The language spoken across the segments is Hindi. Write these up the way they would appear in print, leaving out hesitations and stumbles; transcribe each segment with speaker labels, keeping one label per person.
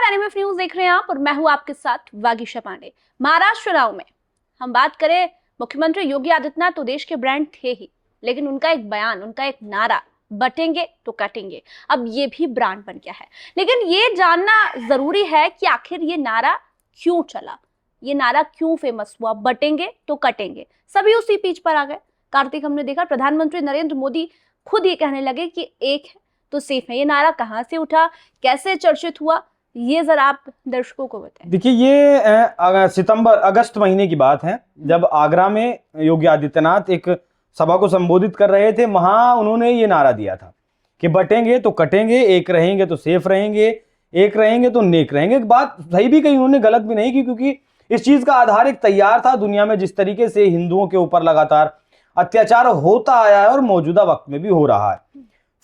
Speaker 1: एनएमएफ न्यूज देख रहे हैं आप और मैं हूं आपके साथ वागीशा पांडे। महाराष्ट्र चुनाव में हम बात करें, मुख्यमंत्री योगी आदित्यनाथ तो देश के ब्रांड थे ही, लेकिन उनका एक बयान, उनका एक नारा, बटेंगे तो कटेंगे, अब ये भी ब्रांड बन गया है। लेकिन ये जानना जरूरी है कि आखिर ये नारा क्यों चला, ये नारा क्यों फेमस हुआ। बटेंगे तो कटेंगे, सभी उसी पीच पर आ गए। कार्तिक, हमने देखा प्रधानमंत्री नरेंद्र मोदी खुद ये कहने लगे कि एक है तो सेफ है। ये नारा कहां से उठा, कैसे चर्चित हुआ, ये जरा आप दर्शकों को बताएं।
Speaker 2: देखिए, ये अगस्त महीने की बात है, जब आगरा में योगी आदित्यनाथ एक सभा को संबोधित कर रहे थे। वहां उन्होंने ये नारा दिया था कि बटेंगे तो कटेंगे, एक रहेंगे तो सेफ रहेंगे, एक रहेंगे तो नेक रहेंगे। एक बात सही भी कही उन्होंने, गलत भी नहीं की, क्योंकि इस चीज का आधार एक तैयार था। दुनिया में जिस तरीके से हिंदुओं के ऊपर लगातार अत्याचार होता आया है और मौजूदा वक्त में भी हो रहा है,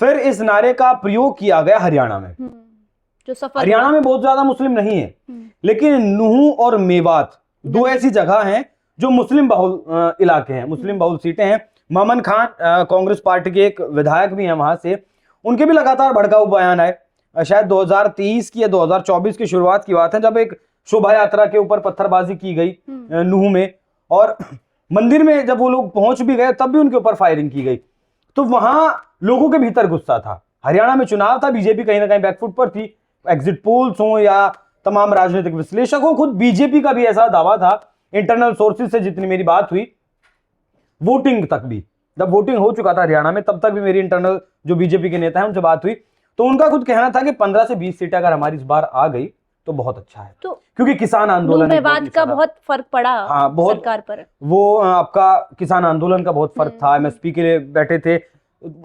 Speaker 2: फिर इस नारे का प्रयोग किया गया हरियाणा में।
Speaker 1: जो सफल
Speaker 2: हरियाणा में बहुत ज्यादा मुस्लिम नहीं है, लेकिन नूह और मेवात दो ऐसी जगह हैं जो मुस्लिम बहुल इलाके हैं, मुस्लिम बहुल सीटें हैं। मामन खान कांग्रेस पार्टी के एक विधायक भी हैं वहां से, उनके भी लगातार भड़काऊ बयान आए। शायद 2023 की या 2024 की शुरुआत की बात है, जब एक शोभा यात्रा के ऊपर पत्थरबाजी की गई नूह में, और मंदिर में जब वो लोग पहुंच भी गए तब भी उनके ऊपर फायरिंग की गई। तो वहां लोगों के भीतर गुस्सा था। हरियाणा में चुनाव था, बीजेपी कहीं ना कहीं बैकफुट पर थी। एग्जिट पोल्स हो या तमाम राजनीतिक विश्लेषक हो, खुद बीजेपी का भी ऐसा दावा था, इंटरनल सोर्सेज से जितनी मेरी बात हुई, वोटिंग तक भी, जब वोटिंग हो चुका था हरियाणा में, तब तक भी मेरी इंटरनल जो बीजेपी के नेता हैं उनसे बात हुई, तो उनका खुद कहना था कि 15 से 20 सीटें अगर हमारी इस बार आ गई तो बहुत अच्छा है। तो क्योंकि किसान आंदोलन
Speaker 1: का बहुत फर्क पड़ा,
Speaker 2: हाँ, बहुत
Speaker 1: सरकार पर।
Speaker 2: वो आपका किसान आंदोलन का बहुत फर्क था। एमएसपी के लिए बैठे थे।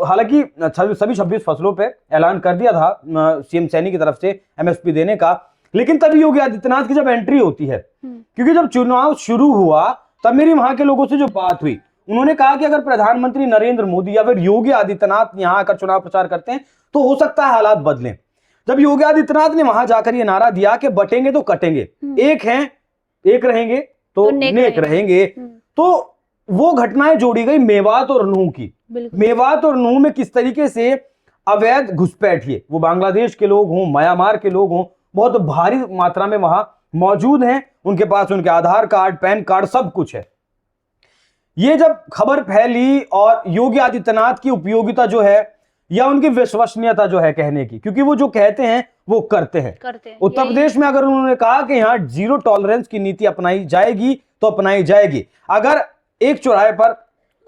Speaker 2: हालांकि सभी 26 फसलों पे ऐलान कर दिया था सीएम सैनी की तरफ से एमएसपी देने का, लेकिन तभी योगी आदित्यनाथ की जब एंट्री होती है, क्योंकि जब चुनाव शुरू हुआ तब मेरी वहां के लोगों से जो बात हुई, उन्होंने कहा कि अगर प्रधानमंत्री नरेंद्र मोदी या फिर योगी आदित्यनाथ यहां आकर चुनाव प्रचार करते हैं तो हो सकता है हालात बदलें। जब योगी आदित्यनाथ ने वहां जाकर ये नारा दिया कि बटेंगे तो कटेंगे, एक हैं, एक रहेंगे तो नेक रहेंगे, तो वो घटनाएं जोड़ी गई मेवात और नूह की। मेवात और नूह में किस तरीके से अवैध घुसपैठिए, वो बांग्लादेश के लोग हों, म्यांमार के लोग हों, बहुत भारी मात्रा में वहां मौजूद हैं। उनके पास उनके आधार कार्ड, पैन कार्ड, सब कुछ है। ये जब खबर फैली और योगी आदित्यनाथ की उपयोगिता जो है या उनकी विश्वसनीयता जो है कहने की, क्योंकि वो जो कहते हैं वो करते हैं। उत्तर प्रदेश में अगर उन्होंने कहा कि यहां जीरो टॉलरेंस की नीति अपनाई जाएगी तो अपनाई जाएगी। अगर एक चौराहे पर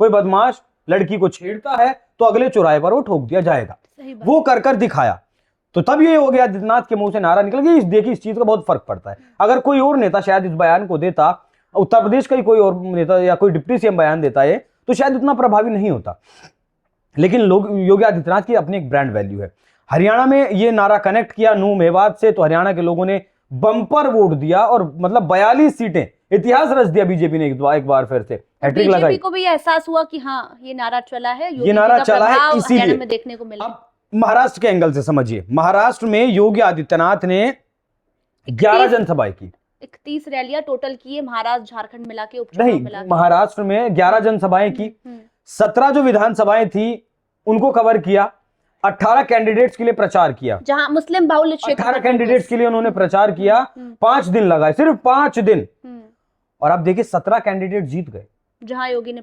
Speaker 2: कोई बदमाश लड़की को छेड़ता है तो अगले चौराहे पर वो ठोक दिया जाएगा। वो कर दिखाया, तो तब ये योगी आदित्यनाथ के मुंह से नारा निकल गया। देखिए, इस चीज का बहुत फर्क पड़ता है। अगर कोई और नेता शायद इस बयान को देता, उत्तर प्रदेश का ही कोई और नेता या कोई डिप्टी सीएम बयान देता है, तो शायद उतना प्रभावी नहीं होता। लेकिन लोग, योगी आदित्यनाथ की अपनी एक ब्रांड वैल्यू है। हरियाणा में ये नारा कनेक्ट किया नूह मेवात से, तो हरियाणा के लोगों ने बंपर वोट दिया और मतलब 42 सीटें, इतिहास रच दिया बीजेपी ने एक बार फिर से हैट्रिक लगाई।
Speaker 1: बीजेपी को भी एहसास हुआ कि हाँ, ये नारा चला है,
Speaker 2: ये नारा चला है, इसीलिए
Speaker 1: में देखने को मिला।
Speaker 2: अब महाराष्ट्र के एंगल से समझिए, महाराष्ट्र में योगी आदित्यनाथ ने 11 जनसभाएं की,
Speaker 1: 31 रैलियां टोटल की है, महाराष्ट्र झारखंड मिला के,
Speaker 2: नहीं, महाराष्ट्र में 11 जनसभाएं की, 17 जो विधानसभाएं थी उनको कवर किया, 18 कैंडिडेट्स के लिए प्रचार किया,
Speaker 1: जहां मुस्लिम बाहुल्य क्षेत्र
Speaker 2: 18 कैंडिडेट्स के लिए उन्होंने प्रचार किया। 5 दिन लगाए, सिर्फ 5 दिन, और आप देखिए 17 कैंडिडेट जीत गए
Speaker 1: जहां योगी ने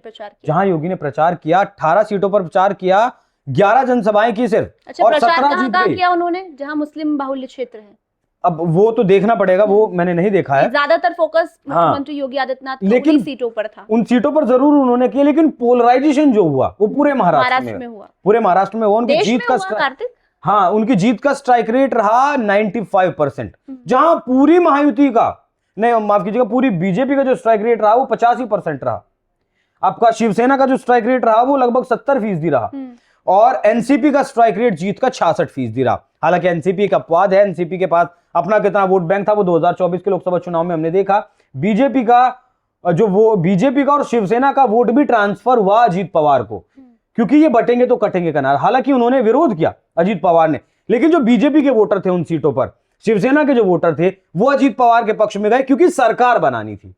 Speaker 1: प्रचार
Speaker 2: किया। 18 सीटों पर प्रचार किया, 11 जनसभाएं की सिर्फ।
Speaker 1: अच्छा, और 17 जीत गए किया उन्होंने जहां मुस्लिम बाहुल्य क्षेत्र है।
Speaker 2: अब वो तो देखना पड़ेगा, वो मैंने नहीं देखा है।
Speaker 1: ज्यादातर फोकस मुख्यमंत्री योगी आदित्यनाथ
Speaker 2: लेकिन
Speaker 1: सीटों पर था,
Speaker 2: उन सीटों पर जरूर उन्होंने किया, लेकिन पोलराइजेशन जो हुआ वो पूरे महाराष्ट्र में हुआ, पूरे महाराष्ट्र में हुआ। उनकी जीत का, हाँ, उनकी जीत का स्ट्राइक रेट रहा 95%, जहां पूरी महायुति का, नहीं माफ कीजिएगा, पूरी बीजेपी का जो स्ट्राइक रेट रहा वो 85% रहा। आपका शिवसेना का जो स्ट्राइक रेट रहा वो लगभग 70% रहा, और एनसीपी का स्ट्राइक रेट जीत का 66% रहा। हालांकि एनसीपी का अपवाद है, एनसीपी के पास अपना कितना वोट बैंक था वो 2024 के लोकसभा चुनाव में हमने देखा। बीजेपी का और शिवसेना का वोट भी ट्रांसफर हुआ अजीत पवार को, क्योंकि ये बटेंगे तो कटेंगे का नारा। हालांकि उन्होंने विरोध किया अजीत पवार ने, लेकिन जो बीजेपी के वोटर थे उन सीटों पर, शिवसेना के जो वोटर थे वो अजीत पवार के पक्ष में गए, क्योंकि सरकार बनानी थी।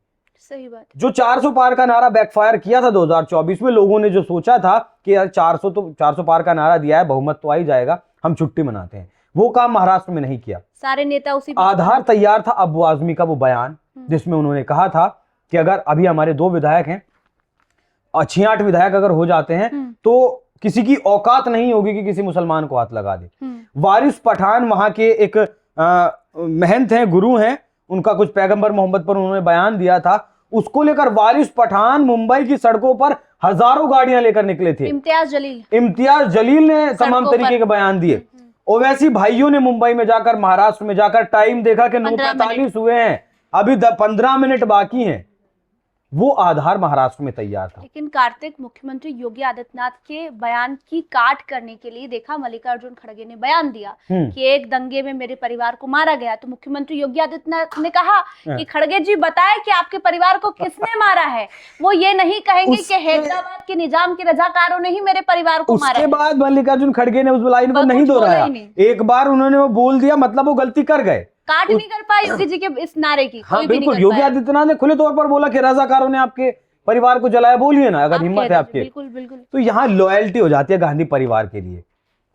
Speaker 1: सही बात।
Speaker 2: जो 400 पार का नारा बैकफायर किया था 2024 में, लोगों ने जो सोचा था कि यार 400 पार का नारा दिया है, बहुमत तो आ ही जाएगा, हम छुट्टी मनाते हैं, वो काम महाराष्ट्र में नहीं किया।
Speaker 1: सारे नेता उसी
Speaker 2: आधार तैयार था अबू आजमी का वो बयान, जिसमें उन्होंने कहा था कि अगर अभी हमारे 2 विधायक हैं, 6-8 विधायक अगर हो जाते हैं तो किसी की औकात नहीं होगी कि किसी मुसलमान को हाथ लगा दे। वारिस पठान वहां के एक महंत हैं, गुरु हैं, उनका कुछ पैगंबर मोहम्मद पर उन्होंने बयान दिया था, उसको लेकर वारिस पठान मुंबई की सड़कों पर हजारों गाड़ियां लेकर निकले थे। इम्तियाज जलील ने तमाम तरीके के बयान दिए। ओवैसी भाइयों ने मुंबई में जाकर, महाराष्ट्र में जाकर टाइम देखा कि 9:45 हुए हैं, अभी 15 मिनट बाकी हैं। वो आधार महाराष्ट्र में तैयार था।
Speaker 1: लेकिन कार्तिक, मुख्यमंत्री योगी आदित्यनाथ के बयान की काट करने के लिए देखा, मल्लिकार्जुन खड़गे ने बयान दिया कि एक दंगे में मेरे परिवार को मारा गया, तो मुख्यमंत्री योगी आदित्यनाथ ने कहा कि खड़गे जी बताएं कि आपके परिवार को किसने मारा है। वो ये नहीं कहेंगे कि हैदराबाद के निजाम के रजाकारों ने ही मेरे परिवार को मारा।
Speaker 2: उसके बाद मल्लिकार्जुन खड़गे ने उस लाइन को नहीं दोहराया, एक बार उन्होंने वो बोल दिया, मतलब वो गलती कर गए,
Speaker 1: काट नहीं कर पाए योगी जी के इस नारे की।
Speaker 2: हाँ बिल्कुल, योगी आदित्यनाथ ने खुले तौर पर बोला कि रजाकारों ने आपके परिवार को जलाया, बोलिए ना अगर हिम्मत है आपके।
Speaker 1: बिल्कुल बिल्कुल।
Speaker 2: तो यहाँ लॉयल्टी हो जाती है गांधी परिवार के लिए।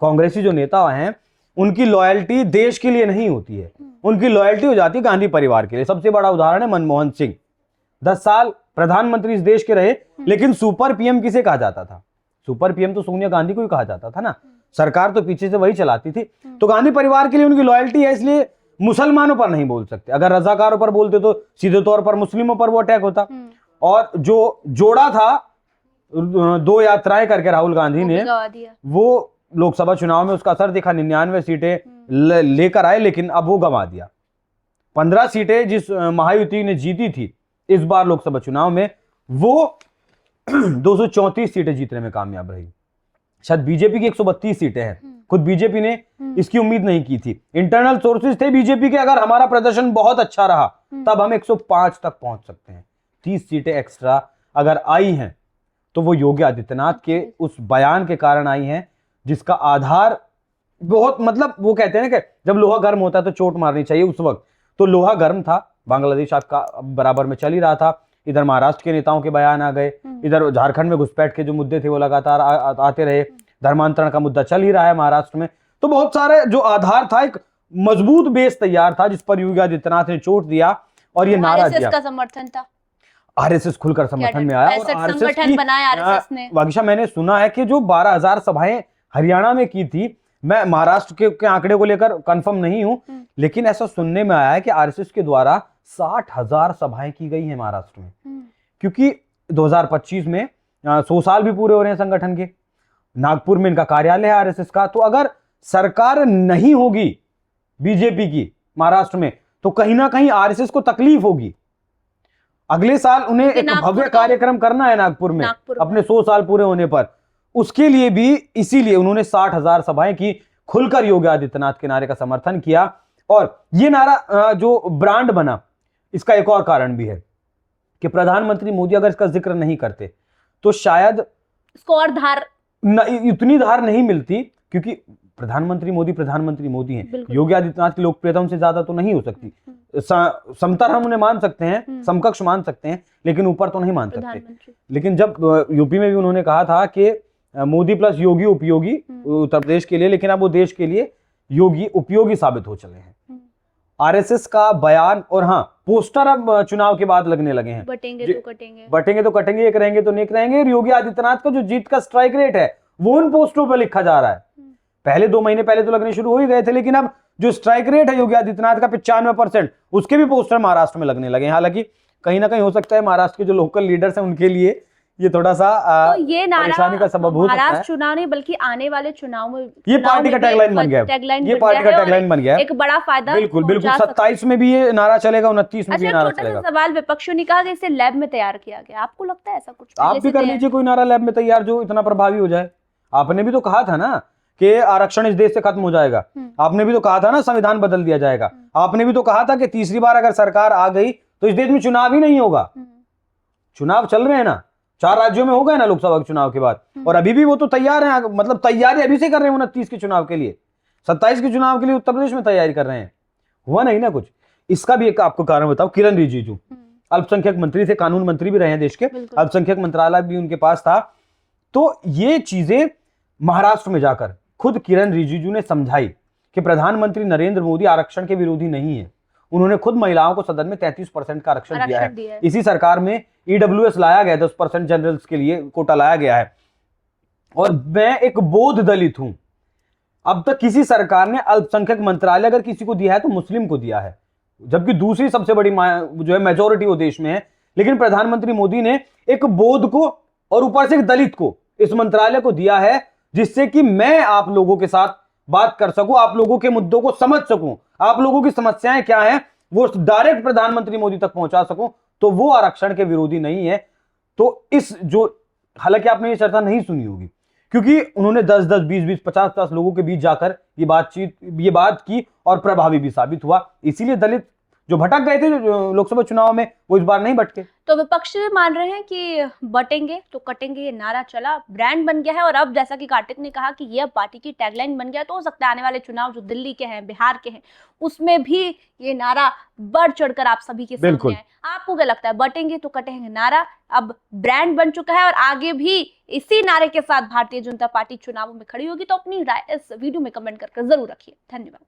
Speaker 2: कांग्रेसी जो नेता हैं उनकी लॉयल्टी देश के लिए नहीं होती है, उनकी लॉयल्टी हो जाती है गांधी परिवार के लिए। सबसे बड़ा उदाहरण है मनमोहन सिंह, 10 साल प्रधानमंत्री इस देश के रहे, लेकिन सुपर पीएम किसे कहा जाता था? सुपर पीएम तो सोनिया गांधी को ही कहा जाता था ना, सरकार तो पीछे से वही चलाती थी। तो गांधी परिवार के लिए उनकी लॉयल्टी है, इसलिए मुसलमानों पर नहीं बोल सकते। अगर रजाकारों पर बोलते तो सीधे तौर पर मुस्लिमों पर वो अटैक होता। और जो जोड़ा था 2 यात्राएं करके राहुल गांधी ने, वो लोकसभा चुनाव में उसका असर दिखा, 99 सीटें लेकर आए, लेकिन अब वो गंवा दिया। 15 सीटें जिस महायुति ने जीती थी इस बार लोकसभा चुनाव में, वो 234 सीटें जीतने में कामयाब रही। शायद बीजेपी की 132 सीटें हैं, खुद बीजेपी ने इसकी उम्मीद नहीं की थी। इंटरनल सोर्सेज थे बीजेपी के, अगर हमारा प्रदर्शन बहुत अच्छा रहा तब हम 105 तक पहुंच सकते हैं। 30 सीटें एक्स्ट्रा अगर आई हैं तो वो योगी आदित्यनाथ के उस बयान के कारण आई हैं, जिसका आधार बहुत, मतलब वो कहते हैं ना कि जब लोहा गर्म होता है तो चोट मारनी चाहिए। उस वक्त तो लोहा गर्म था, बांग्लादेश आपका बराबर में चल ही रहा था, इधर महाराष्ट्र के नेताओं के बयान आ गए, इधर झारखंड में घुसपैठ के जो मुद्दे थे वो लगातार आते रहे, धर्मांतरण का मुद्दा चल ही रहा है महाराष्ट्र में। तो बहुत सारे जो आधार था, एक मजबूत बेस तैयार था, जिस पर योगी आदित्यनाथ ने चोट दिया और ये नारा दिया।
Speaker 1: का समर्थन था,
Speaker 2: आरएसएस खुलकर समर्थन में आया और
Speaker 1: संगठन बनाया आरएसएस ने।
Speaker 2: वागिशा, मैंने सुना है कि जो 12,000 सभाएं हरियाणा में की थी, मैं महाराष्ट्र के आंकड़े को लेकर कंफर्म नहीं हूं, लेकिन ऐसा सुनने में आया है कि आरएसएस के द्वारा 60,000 सभाएं की गई हैं महाराष्ट्र में, क्योंकि 2025 में 100 साल भी पूरे हो रहे हैं संगठन के। नागपुर में इनका कार्यालय है आरएसएस का। तो अगर सरकार नहीं होगी बीजेपी की महाराष्ट्र में, तो कहीं ना कहीं आरएसएस को तकलीफ होगी। अगले साल उन्हें एक भव्य कार्यक्रम करना है नागपुर में अपने 100 साल पूरे होने पर, उसके लिए भी इसीलिए उन्होंने 60,000 सभाएं की, खुलकर योगी आदित्यनाथ के नारे का समर्थन किया। और ये नारा जो ब्रांड बना, इसका एक और कारण भी है कि प्रधानमंत्री मोदी अगर इसका जिक्र नहीं करते तो शायद
Speaker 1: इसको और धार
Speaker 2: इतनी धार नहीं मिलती, क्योंकि प्रधानमंत्री मोदी हैं। योगी आदित्यनाथ की लोकप्रियता उनसे ज्यादा तो नहीं हो सकती। समतर हम उन्हें मान सकते हैं, समकक्ष मान सकते हैं, लेकिन ऊपर तो नहीं मान सकते। लेकिन जब यूपी में भी उन्होंने कहा था कि मोदी प्लस योगी उपयोगी उत्तर प्रदेश के लिए, लेकिन अब वो देश के लिए योगी उपयोगी साबित हो चले हैं। आरएसएस का बयान और हाँ, पोस्टर अब चुनाव के बाद लगने लगे हैं,
Speaker 1: बटेंगे तो कटेंगे, एक रहेंगे तो नेक रहेंगे। और योगी आदित्यनाथ का जो जीत का स्ट्राइक रेट है वो उन पोस्टरों पर लिखा जा रहा है। पहले 2 महीने पहले तो लगने शुरू हो ही गए थे, लेकिन अब जो स्ट्राइक रेट है योगी आदित्यनाथ का 95%, उसके भी पोस्टर महाराष्ट्र में लगने लगे। हालांकि कहीं ना कहीं हो सकता है महाराष्ट्र के जो लोकल लीडर्स हैं उनके लिए ये थोड़ा सा तो ये
Speaker 2: परेशानी का सबब हो सकता है।
Speaker 1: महाराष्ट्र चुनाव नहीं बल्कि आने वाले चुनाव में
Speaker 2: ये पार्टी का टैगलाइन बन गया है, ये पार्टी का टैगलाइन बन गया है।
Speaker 1: एक बड़ा फायदा
Speaker 2: बिल्कुल 27 में भी ये नारा चलेगा, 29 में भी नारा चलेगा।
Speaker 1: सवाल, विपक्षियों ने कहा कि इसे लैब में तैयार किया गया, आपको लगता है ऐसा कुछ?
Speaker 2: आप भी कर लीजिए कोई नारा लैब में तैयार जो इतना प्रभावी हो जाए। आपने भी तो कहा था ना कि आरक्षण इस देश से खत्म हो जाएगा, आपने भी तो कहा था ना संविधान बदल दिया जाएगा, आपने भी तो कहा था कि तीसरी बार अगर सरकार आ गई तो इस देश में चुनाव ही नहीं होगा। चुनाव चल रहे हैं ना, 4 राज्यों में हो गए ना लोकसभा के चुनाव के बाद, और अभी भी वो तो तैयार हैं, मतलब तैयारी अभी से कर रहे हैं 29 के चुनाव के लिए, 27 के चुनाव के लिए उत्तर प्रदेश में तैयारी कर रहे हैं। हुआ नहीं ना कुछ। इसका भी एक आपको कारण बताओ, किरण रिजिजू अल्पसंख्यक मंत्री थे, कानून मंत्री भी रहे हैं देश के, अल्पसंख्यक मंत्रालय भी उनके पास था। तो ये चीजें महाराष्ट्र में जाकर खुद किरण रिजिजू ने समझाई कि प्रधानमंत्री नरेंद्र मोदी आरक्षण के विरोधी नहीं है। उन्होंने खुद महिलाओं को सदन में 33% का आरक्षण दिया है। इसी सरकार में ईडब्ल्यूएस लाया गया, 10% जनरल्स के लिए कोटा लाया गया है। और मैं एक बौद्ध दलित हूं। अब तक किसी सरकार ने अल्पसंख्यक मंत्रालय अगर किसी को दिया है तो मुस्लिम को दिया है, जबकि दूसरी सबसे बड़ी जो है मेजोरिटी वो देश में है। लेकिन प्रधानमंत्री मोदी ने एक बौद्ध को और ऊपर से एक दलित को इस मंत्रालय को दिया है, जिससे कि मैं आप लोगों के साथ बात कर सकूं, आप लोगों के मुद्दों को समझ सकूं, आप लोगों की समस्याएं क्या हैं वो डायरेक्ट प्रधानमंत्री मोदी तक पहुंचा सकूं। तो वो आरक्षण के विरोधी नहीं है। तो इस जो, हालांकि आपने ये चर्चा नहीं सुनी होगी, क्योंकि उन्होंने 10-10, 20-20, 50-50 लोगों के बीच जाकर ये बात की और प्रभावी भी साबित हुआ। इसीलिए दलित जो भटक गए थे लोकसभा चुनाव में, वो इस बार नहीं भटके।
Speaker 1: तो विपक्ष मान रहे हैं कि बटेंगे तो कटेंगे ये नारा चला, ब्रांड बन गया है, और अब जैसा कि कार्तिक ने कहा कि ये अब पार्टी की टैगलाइन बन गया, तो हो सकता है आने वाले चुनाव जो दिल्ली के हैं, बिहार के हैं, उसमें भी ये नारा बढ़ चढ़कर आप सभी के सामने आए। आपको क्या लगता है, बटेंगे तो कटेंगे नारा अब ब्रांड बन चुका है और आगे भी इसी नारे के साथ भारतीय जनता पार्टी चुनावों में खड़ी होगी? तो अपनी राय इस वीडियो में कमेंट करके जरूर रखिए। धन्यवाद।